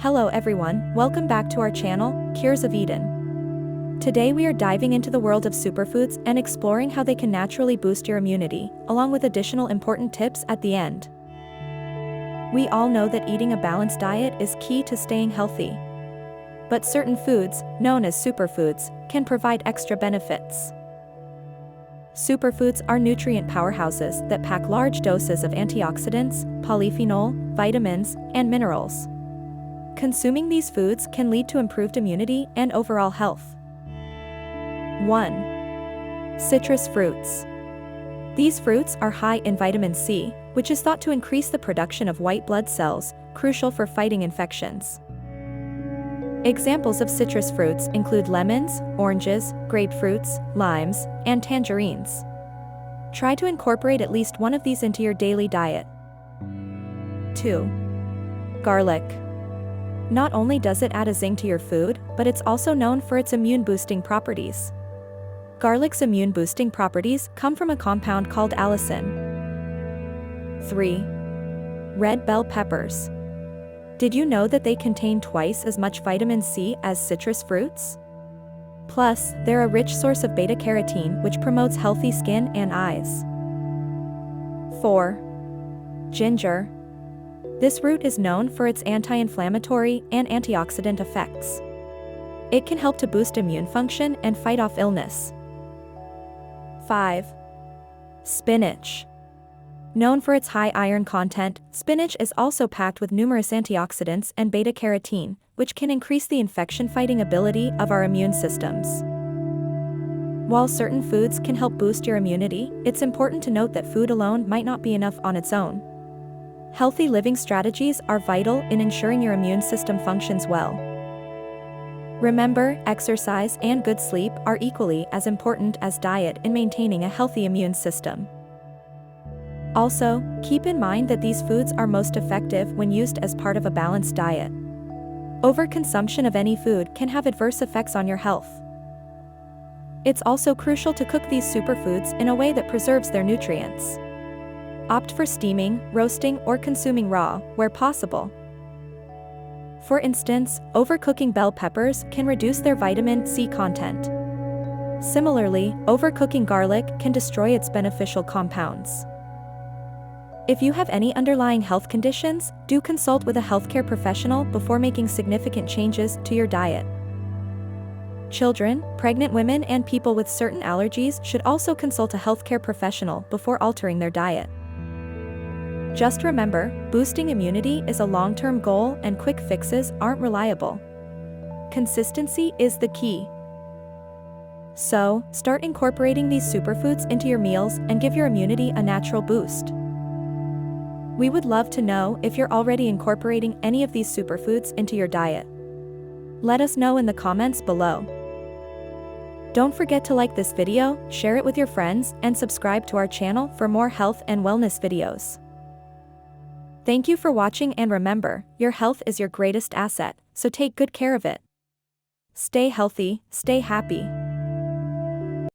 Hello everyone, welcome back to our channel, Cures of Eden. Today we are diving into the world of superfoods and exploring how they can naturally boost your immunity, along with additional important tips at the end. We all know that eating a balanced diet is key to staying healthy. But certain foods, known as superfoods, can provide extra benefits. Superfoods are nutrient powerhouses that pack large doses of antioxidants, polyphenol, vitamins, and minerals. Consuming these foods can lead to improved immunity and overall health. 1. Citrus fruits. These fruits are high in vitamin C, which is thought to increase the production of white blood cells, crucial for fighting infections. Examples of citrus fruits include lemons, oranges, grapefruits, limes, and tangerines. Try to incorporate at least one of these into your daily diet. 2. Garlic. Not only does it add a zing to your food, but it's also known for its immune-boosting properties. Garlic's immune-boosting properties come from a compound called allicin. 3. Red bell peppers. Did you know that they contain twice as much vitamin C as citrus fruits? Plus, they're a rich source of beta-carotene, which promotes healthy skin and eyes. 4. Ginger. This root is known for its anti-inflammatory and antioxidant effects. It can help to boost immune function and fight off illness. 5. Spinach. Known for its high iron content, spinach is also packed with numerous antioxidants and beta-carotene, which can increase the infection-fighting ability of our immune systems. While certain foods can help boost your immunity, it's important to note that food alone might not be enough on its own. Healthy living strategies are vital in ensuring your immune system functions well. Remember, exercise and good sleep are equally as important as diet in maintaining a healthy immune system. Also, keep in mind that these foods are most effective when used as part of a balanced diet. Overconsumption of any food can have adverse effects on your health. It's also crucial to cook these superfoods in a way that preserves their nutrients. Opt for steaming, roasting, or consuming raw, where possible. For instance, overcooking bell peppers can reduce their vitamin C content. Similarly, overcooking garlic can destroy its beneficial compounds. If you have any underlying health conditions, do consult with a healthcare professional before making significant changes to your diet. Children, pregnant women, and people with certain allergies should also consult a healthcare professional before altering their diet. Just remember, boosting immunity is a long-term goal and quick fixes aren't reliable. Consistency is the key. So, start incorporating these superfoods into your meals and give your immunity a natural boost. We would love to know if you're already incorporating any of these superfoods into your diet. Let us know in the comments below. Don't forget to like this video, share it with your friends, and subscribe to our channel for more health and wellness videos. Thank you for watching, and remember, your health is your greatest asset, so take good care of it. Stay healthy, stay happy.